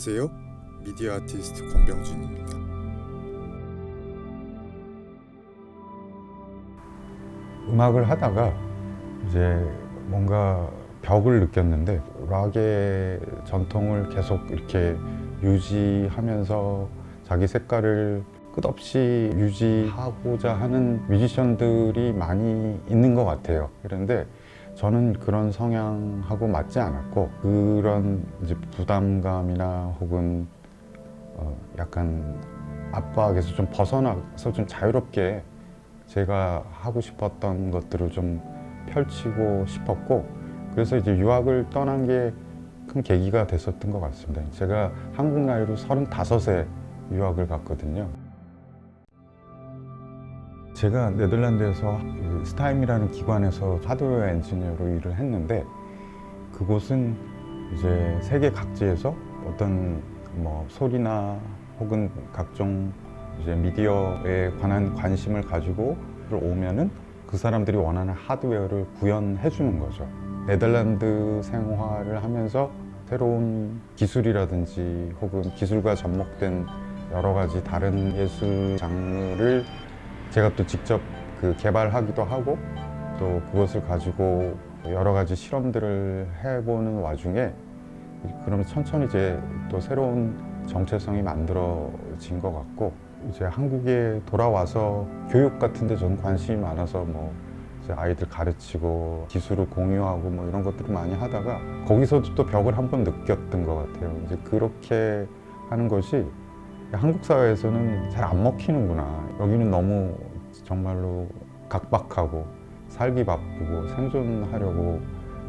안녕하세요. 미디어 아티스트 권병준입니다. 음악을 하다가 이제 뭔가 벽을 느꼈는데 락의 전통을 계속 이렇게 유지하면서 자기 색깔을 끝없이 유지하고자 하는 뮤지션들이 많이 있는 것 같아요. 그런데 저는 그런 성향하고 맞지 않았고, 그런 이제 부담감이나 혹은 약간 압박에서 좀 벗어나서 좀 자유롭게 제가 하고 싶었던 것들을 좀 펼치고 싶었고, 그래서 이제 유학을 떠난 게 큰 계기가 됐었던 것 같습니다. 제가 한국 나이로 35에 유학을 갔거든요. 제가 네덜란드에서 스타임이라는 기관에서 하드웨어 엔지니어로 일을 했는데, 그곳은 이제 세계 각지에서 어떤 뭐 소리나 혹은 각종 이제 미디어에 관한 관심을 가지고 오면은 그 사람들이 원하는 하드웨어를 구현해 주는 거죠. 네덜란드 생활을 하면서 새로운 기술이라든지 혹은 기술과 접목된 여러 가지 다른 예술 장르를 제가 또 직접 개발하기도 하고, 또 그것을 가지고 여러 가지 실험들을 해보는 와중에 그러면 천천히 이제 또 새로운 정체성이 만들어진 것 같고, 이제 한국에 돌아와서 교육 같은데 저는 관심이 많아서 뭐 이제 아이들 가르치고 기술을 공유하고 뭐 이런 것들을 많이 하다가 거기서도 또 벽을 한번 느꼈던 것 같아요. 이제 그렇게 하는 것이 한국 사회에서는 잘 안 먹히는구나. 여기는 너무 정말로 각박하고 살기 바쁘고 생존하려고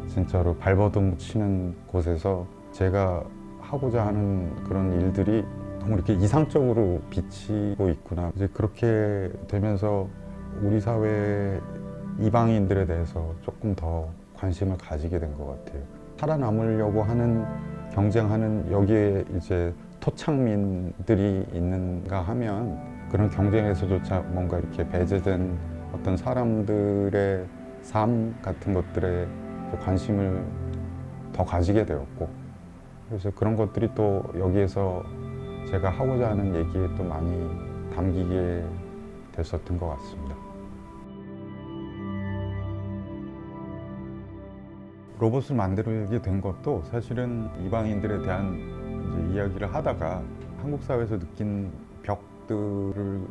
진짜로 발버둥 치는 곳에서 제가 하고자 하는 그런 일들이 너무 이렇게 이상적으로 비치고 있구나. 이제 그렇게 되면서 우리 사회 이방인들에 대해서 조금 더 관심을 가지게 된 것 같아요. 살아남으려고 하는, 경쟁하는 여기에 이제 토착민들이 있는가 하면 그런 경쟁에서조차 뭔가 이렇게 배제된 어떤 사람들의 삶 같은 것들에 관심을 더 가지게 되었고, 그래서 그런 것들이 또 여기에서 제가 하고자 하는 얘기에 또 많이 담기게 됐었던 것 같습니다. 로봇을 만들게 된 것도 사실은 이방인들에 대한 이제 이야기를 하다가 한국 사회에서 느낀 벽들을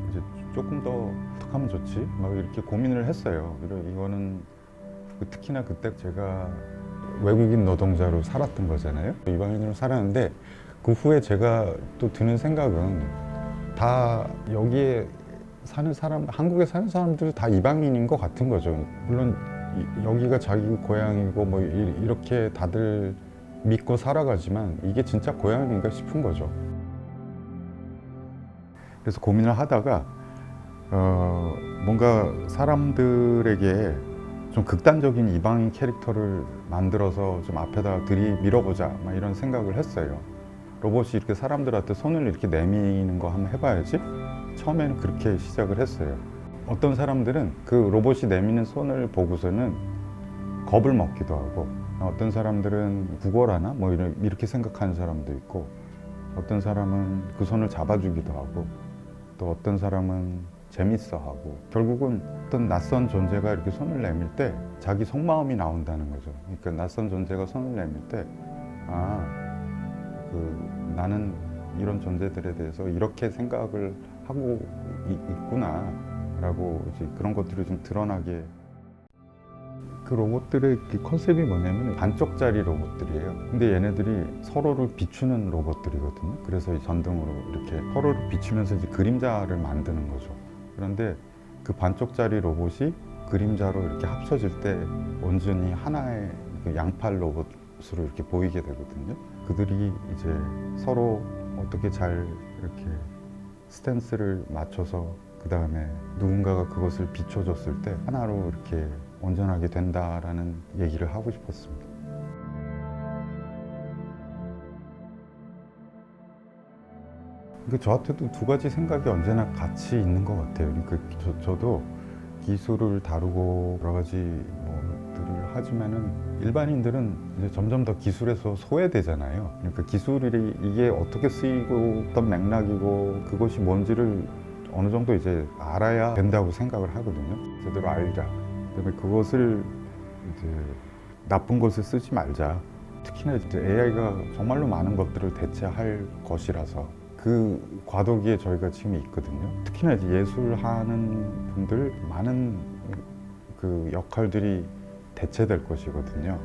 이제 조금 더 어떻게 하면 좋지? 막 이렇게 고민을 했어요. 이거는 특히나 그때 제가 외국인 노동자로 살았던 거잖아요. 이방인으로 살았는데 그 후에 제가 또 드는 생각은 다 여기에 사는 사람, 한국에 사는 사람들 다 이방인인 것 같은 거죠. 물론 여기가 자기 고향이고 뭐 이렇게 다들 믿고 살아가지만 이게 진짜 고향인가 싶은 거죠. 그래서 고민을 하다가 뭔가 사람들에게 좀 극단적인 이방인 캐릭터를 만들어서 좀 앞에다 들이밀어보자 막 이런 생각을 했어요. 로봇이 이렇게 사람들한테 손을 이렇게 내미는 거 한번 해봐야지. 처음에는 그렇게 시작을 했어요. 어떤 사람들은 그 로봇이 내미는 손을 보고서는 겁을 먹기도 하고, 어떤 사람들은 구걸하나 뭐 이렇게 생각하는 사람도 있고, 어떤 사람은 그 손을 잡아주기도 하고, 또 어떤 사람은 재밌어하고, 결국은 어떤 낯선 존재가 이렇게 손을 내밀 때 자기 속마음이 나온다는 거죠. 그러니까 낯선 존재가 손을 내밀 때 나는 이런 존재들에 대해서 이렇게 생각을 하고 있구나 라고 이제 그런 것들이 좀 드러나게. 그 로봇들의 컨셉이 뭐냐면 반쪽짜리 로봇들이에요. 근데 얘네들이 서로를 비추는 로봇들이거든요. 그래서 이 전등으로 이렇게 서로를 비추면서 이제 그림자를 만드는 거죠. 그런데 그 반쪽짜리 로봇이 그림자로 이렇게 합쳐질 때 온전히 하나의 양팔 로봇으로 이렇게 보이게 되거든요. 그들이 이제 서로 어떻게 잘 이렇게 스탠스를 맞춰서 그 다음에 누군가가 그것을 비춰줬을 때 하나로 이렇게 온전하게 된다라는 얘기를 하고 싶었습니다. 근데 저한테도 두 가지 생각이 언제나 같이 있는 것 같아요. 그러니까 저도 기술을 다루고 여러 가지 뭐 것들을 하지만은 일반인들은 이제 점점 더 기술에서 소외되잖아요. 그러니까 기술이 이게 어떻게 쓰이고 어떤 맥락이고 그것이 뭔지를 어느 정도 이제 알아야 된다고 생각을 하거든요. 제대로 알자. 그다음에 그것을 이제 나쁜 것을 쓰지 말자. 특히나 이제 AI가 정말로 많은 것들을 대체할 것이라서 그 과도기에 저희가 지금 있거든요. 특히나 이제 예술하는 분들 많은 그 역할들이 대체될 것이거든요.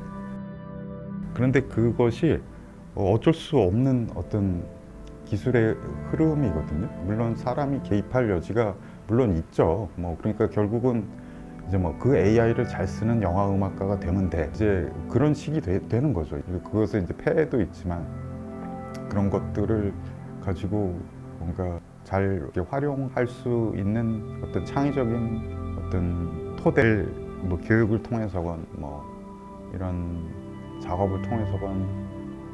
그런데 그것이 어쩔 수 없는 어떤 기술의 흐름이거든요. 물론 사람이 개입할 여지가 물론 있죠. 뭐 그러니까 결국은 이제 뭐 그 AI를 잘 쓰는 영화 음악가가 되면 돼. 이제 그런 식이 되는 거죠. 그것은 이제 폐해도 있지만 그런 것들을 가지고 뭔가 잘 이렇게 활용할 수 있는 어떤 창의적인 어떤 토대를 뭐 교육을 통해서건 뭐 이런 작업을 통해서건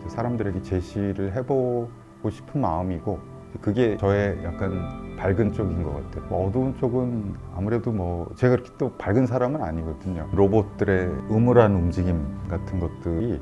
사람들에게 제시를 해보고 싶은 마음이고 그게 저의 약간 밝은 쪽인 것 같아요. 뭐 어두운 쪽은 아무래도 뭐 제가 그렇게 또 밝은 사람은 아니거든요. 로봇들의 음울한 움직임 같은 것들이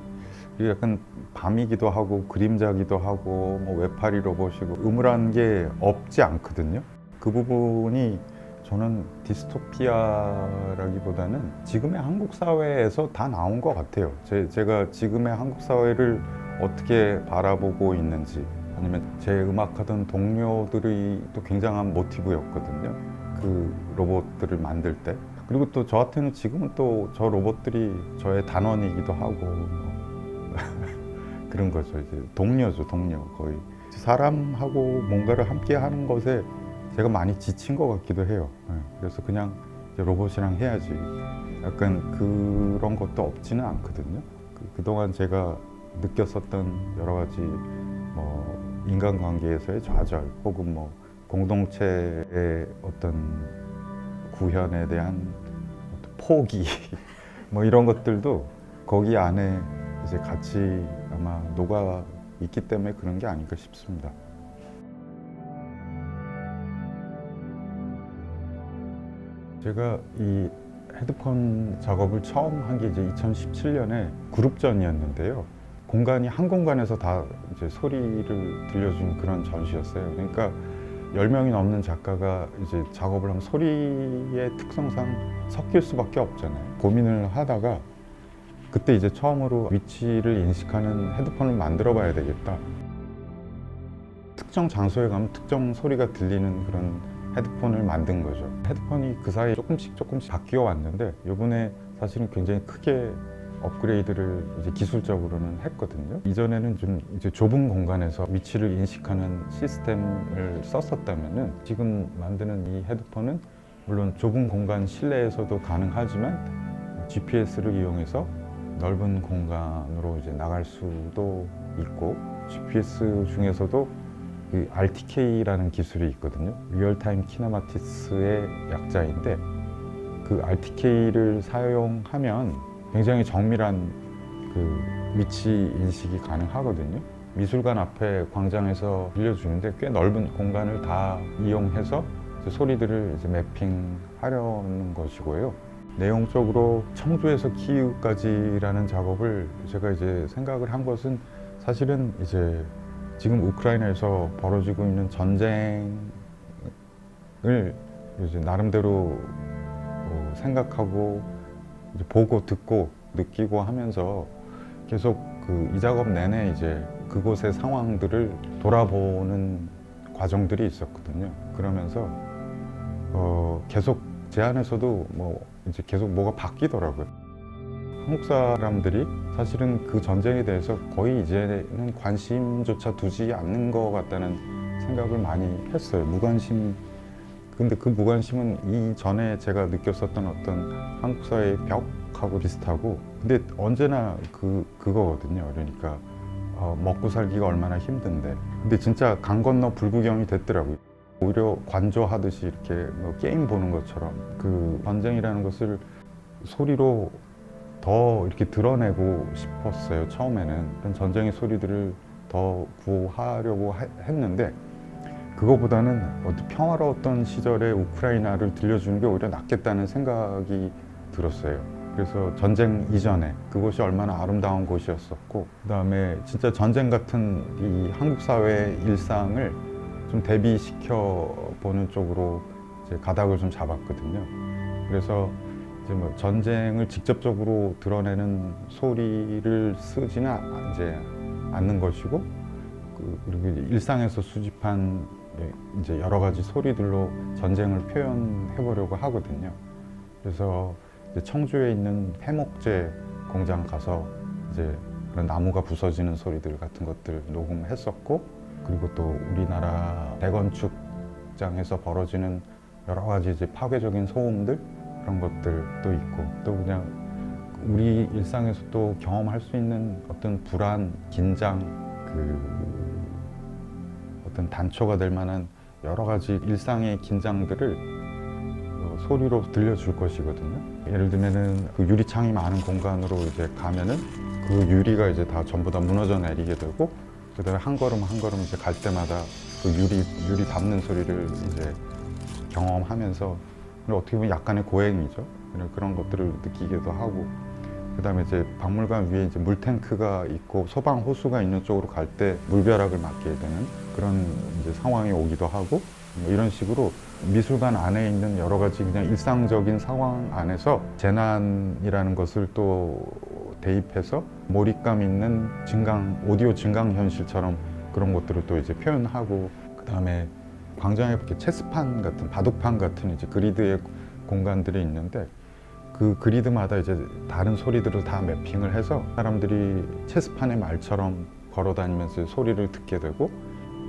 약간 밤이기도 하고 그림자기도 하고 뭐 외파리 로봇이고 음울한 게 없지 않거든요. 그 부분이 저는 디스토피아라기보다는 지금의 한국 사회에서 다 나온 것 같아요. 제가 지금의 한국 사회를 어떻게 바라보고 있는지 아니면 제 음악하던 동료들이 또 굉장한 모티브였거든요. 그 로봇들을 만들 때. 그리고 또 저한테는 지금은 또 저 로봇들이 저의 단원이기도 하고 그런 거죠. 이제 동료죠, 동료 거의. 사람하고 뭔가를 함께 하는 것에 제가 많이 지친 것 같기도 해요. 그래서 그냥 이제 로봇이랑 해야지. 약간 그런 것도 없지는 않거든요. 그동안 제가 느꼈었던 여러 가지 뭐 인간관계에서의 좌절 혹은 뭐 공동체의 어떤 구현에 대한 어떤 포기 뭐 이런 것들도 거기 안에 이제 같이 아마 녹아 있기 때문에 그런 게 아닌가 싶습니다. 제가 이 헤드폰 작업을 처음 한 게 이제 2017년에 그룹전이었는데요. 공간이 한 공간에서 다 이제 소리를 들려준 그런 전시였어요. 그러니까 10명이 넘는 작가가 이제 작업을 하면 소리의 특성상 섞일 수밖에 없잖아요. 고민을 하다가 그때 이제 처음으로 위치를 인식하는 헤드폰을 만들어 봐야 되겠다. 특정 장소에 가면 특정 소리가 들리는 그런 헤드폰을 만든 거죠. 헤드폰이 그 사이에 조금씩 바뀌어 왔는데 이번에 사실은 굉장히 크게 업그레이드를 이제 기술적으로는 했거든요. 이전에는 좀 이제 좁은 공간에서 위치를 인식하는 시스템을 썼었다면은 지금 만드는 이 헤드폰은 물론 좁은 공간 실내에서도 가능하지만 GPS를 이용해서 넓은 공간으로 이제 나갈 수도 있고 GPS 중에서도 그 RTK라는 기술이 있거든요. 리얼타임 키네마티스의 약자인데 그 RTK를 사용하면 굉장히 정밀한 그 위치 인식이 가능하거든요. 미술관 앞에 광장에서 들려주는데 꽤 넓은 공간을 다 이용해서 이제 소리들을 이제 매핑하려는 것이고요. 내용적으로 청주에서 키이우까지라는 작업을 제가 이제 생각을 한 것은 사실은 이제 지금 우크라이나에서 벌어지고 있는 전쟁을 이제 나름대로 생각하고 이제 보고 듣고 느끼고 하면서 계속 그 이 작업 내내 이제 그곳의 상황들을 돌아보는 과정들이 있었거든요. 그러면서 계속 제 안에서도 뭐 이제 계속 뭐가 바뀌더라고요. 한국 사람들이 사실은 그 전쟁에 대해서 거의 이제는 관심조차 두지 않는 것 같다는 생각을 많이 했어요. 무관심. 근데 그 무관심은 이전에 제가 느꼈었던 어떤 한국 사회의 벽하고 비슷하고 근데 언제나 그거거든요. 그러니까 먹고 살기가 얼마나 힘든데 근데 진짜 강 건너 불구경이 됐더라고요. 오히려 관조하듯이 이렇게 뭐 게임 보는 것처럼 그 전쟁이라는 것을 소리로 더 이렇게 드러내고 싶었어요. 처음에는 그런 전쟁의 소리들을 더 구하려고 했는데 그거보다는 어떤 평화로웠던 시절의 우크라이나를 들려주는 게 오히려 낫겠다는 생각이 들었어요. 그래서 전쟁 이전에 그곳이 얼마나 아름다운 곳이었었고, 그다음에 진짜 전쟁 같은 이 한국 사회의 일상을 좀 대비시켜 보는 쪽으로 이제 가닥을 좀 잡았거든요. 그래서 이제 뭐 전쟁을 직접적으로 드러내는 소리를 쓰지는 이제 않는 것이고, 그리고 이제 일상에서 수집한 이제 여러 가지 소리들로 전쟁을 표현해 보려고 하거든요. 그래서 이제 청주에 있는 해목재 공장 가서 이제 그런 나무가 부서지는 소리들 같은 것들 녹음했었고, 그리고 또 우리나라 대건축장에서 벌어지는 여러 가지 이제 파괴적인 소음들, 그런 것들도 있고, 또 그냥 우리 일상에서 또 경험할 수 있는 어떤 불안, 긴장, 어떤 단초가 될 만한 여러 가지 일상의 긴장들을 소리로 들려줄 것이거든요. 예를 들면은 그 유리창이 많은 공간으로 이제 가면은 그 유리가 이제 다 전부 다 무너져 내리게 되고, 그다음에 한 걸음 한 걸음 이제 갈 때마다 그 유리 밟는 소리를 이제 경험하면서, 어떻게 보면 약간의 고행이죠. 그런 것들을 느끼기도 하고, 그다음에 이제 박물관 위에 이제 물탱크가 있고 소방 호수가 있는 쪽으로 갈 때 물벼락을 맞게 되는 그런 이제 상황이 오기도 하고, 뭐 이런 식으로 미술관 안에 있는 여러 가지 그냥 일상적인 상황 안에서 재난이라는 것을 또 대입해서 몰입감 있는 오디오 증강 현실처럼 그런 것들을 또 이제 표현하고, 그다음에 광장에 이렇게 체스판 같은 바둑판 같은 이제 그리드의 공간들이 있는데, 그 그리드마다 이제 다른 소리들을 다 매핑을 해서 사람들이 체스판의 말처럼 걸어 다니면서 소리를 듣게 되고,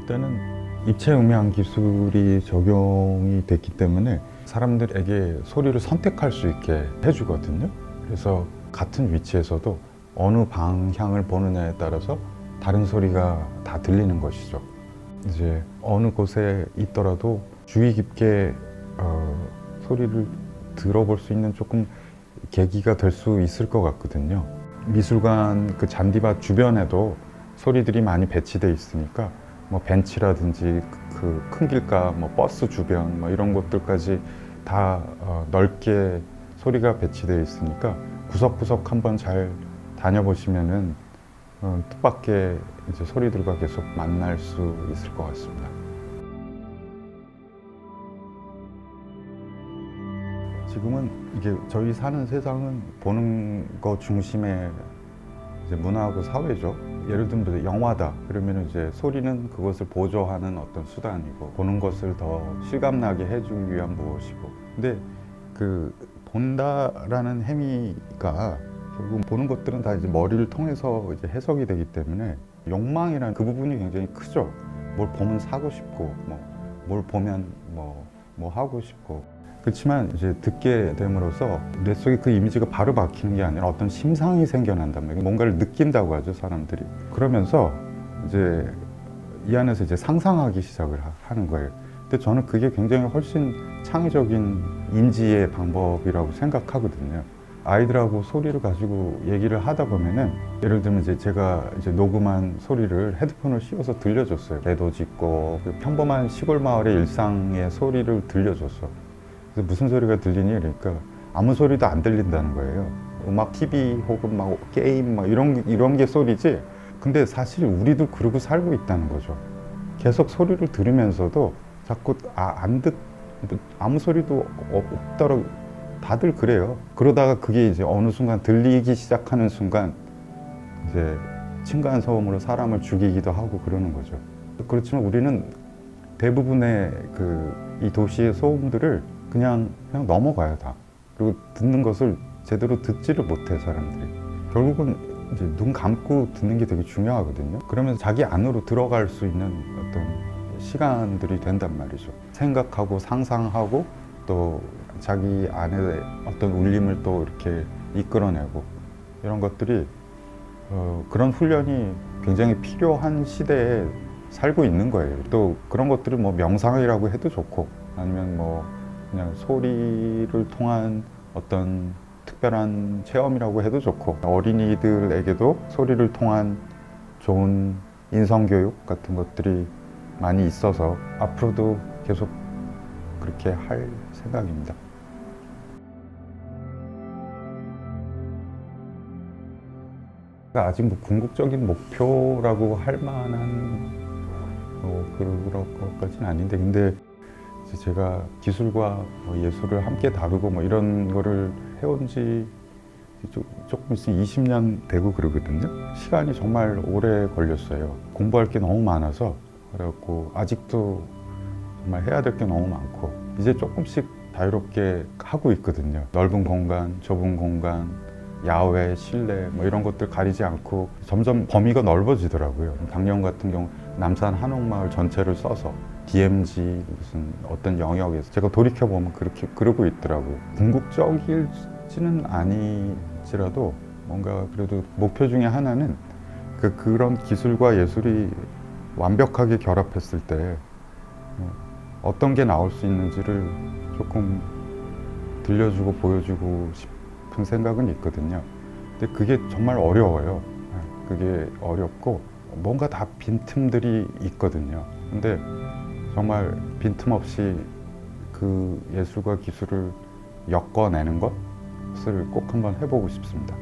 일단은 입체 음향 기술이 적용이 됐기 때문에 사람들에게 소리를 선택할 수 있게 해주거든요. 그래서 같은 위치에서도 어느 방향을 보느냐에 따라서 다른 소리가 다 들리는 것이죠. 이제 어느 곳에 있더라도 주의 깊게 소리를 들어볼 수 있는 조금 계기가 될 수 있을 것 같거든요. 미술관 그 잔디밭 주변에도 소리들이 많이 배치되어 있으니까 뭐 벤치라든지 그 큰 길가, 뭐 버스 주변, 뭐 이런 곳들까지 다 넓게 소리가 배치되어 있으니까 구석구석 한번 잘 다녀보시면은 뜻밖의 이제 소리들과 계속 만날 수 있을 것 같습니다. 지금은 이게 저희 사는 세상은 보는 것 중심의 이제 문화하고 사회죠. 예를 들면 이제 영화다 그러면 이제 소리는 그것을 보조하는 어떤 수단이고, 보는 것을 더 실감나게 해주기 위한 무엇이고, 근데 그 본다라는 행위가 결국 보는 것들은 다 이제 머리를 통해서 이제 해석이 되기 때문에 욕망이라는 그 부분이 굉장히 크죠. 뭘 보면 사고 싶고, 뭘 보면 뭐 하고 싶고. 그렇지만 이제 듣게 됨으로써 뇌 속에 그 이미지가 바로 박히는 게 아니라 어떤 심상이 생겨난단 말이에요. 뭔가를 느낀다고 하죠, 사람들이. 그러면서 이제 이 안에서 이제 상상하기 시작을 하는 거예요. 근데 저는 그게 굉장히 훨씬 창의적인 인지의 방법이라고 생각하거든요. 아이들하고 소리를 가지고 얘기를 하다 보면은, 예를 들면 이제 제가 이제 녹음한 소리를 헤드폰을 씌워서 들려줬어요. 매도 짓고 그 평범한 시골 마을의 일상의 소리를 들려줬어. 그래서 무슨 소리가 들리니? 그러니까 아무 소리도 안 들린다는 거예요. 음악, TV 혹은 막 게임 막 이런 게 소리지. 근데 사실 우리도 그러고 살고 있다는 거죠. 계속 소리를 들으면서도 자꾸 아무 소리도 없더라고. 다들 그래요. 그러다가 그게 이제 어느 순간 들리기 시작하는 순간 이제 층간 소음으로 사람을 죽이기도 하고 그러는 거죠. 그렇지만 우리는 대부분의 이 도시의 소음들을 그냥 넘어가요, 다. 그리고 듣는 것을 제대로 듣지를 못해, 사람들이. 결국은 이제 눈 감고 듣는 게 되게 중요하거든요. 그러면서 자기 안으로 들어갈 수 있는 어떤 시간들이 된단 말이죠. 생각하고 상상하고 또 자기 안에 어떤 울림을 또 이렇게 이끌어내고, 이런 것들이 그런 훈련이 굉장히 필요한 시대에 살고 있는 거예요. 또 그런 것들을 뭐 명상이라고 해도 좋고, 아니면 뭐 그냥 소리를 통한 어떤 특별한 체험이라고 해도 좋고, 어린이들에게도 소리를 통한 좋은 인성교육 같은 것들이 많이 있어서 앞으로도 계속 그렇게 할 생각입니다. 아직 뭐 궁극적인 목표라고 할 만한 그런 것까지는 아닌데, 근데 이제 제가 기술과 뭐 예술을 함께 다루고 뭐 이런 거를 해온 지 조금 있으면 20년 되고 그러거든요. 시간이 정말 오래 걸렸어요. 공부할 게 너무 많아서. 그래갖고 아직도 정말 해야 될 게 너무 많고, 이제 조금씩 자유롭게 하고 있거든요. 넓은 공간, 좁은 공간, 야외, 실내 뭐 이런 것들 가리지 않고 점점 범위가 넓어지더라고요. 작년 같은 경우 남산 한옥마을 전체를 써서 DMZ 무슨 어떤 영역에서 제가 돌이켜 보면 그렇게 그러고 있더라고요. 궁극적일지는 아니지라도 뭔가 그래도 목표 중에 하나는 그런 기술과 예술이 완벽하게 결합했을 때 어떤 게 나올 수 있는지를 조금 들려주고 보여주고 싶은 생각은 있거든요. 근데 그게 정말 어려워요. 그게 어렵고 뭔가 다 빈틈들이 있거든요. 근데 정말 빈틈없이 그 예술과 기술을 엮어내는 것을 꼭 한번 해보고 싶습니다.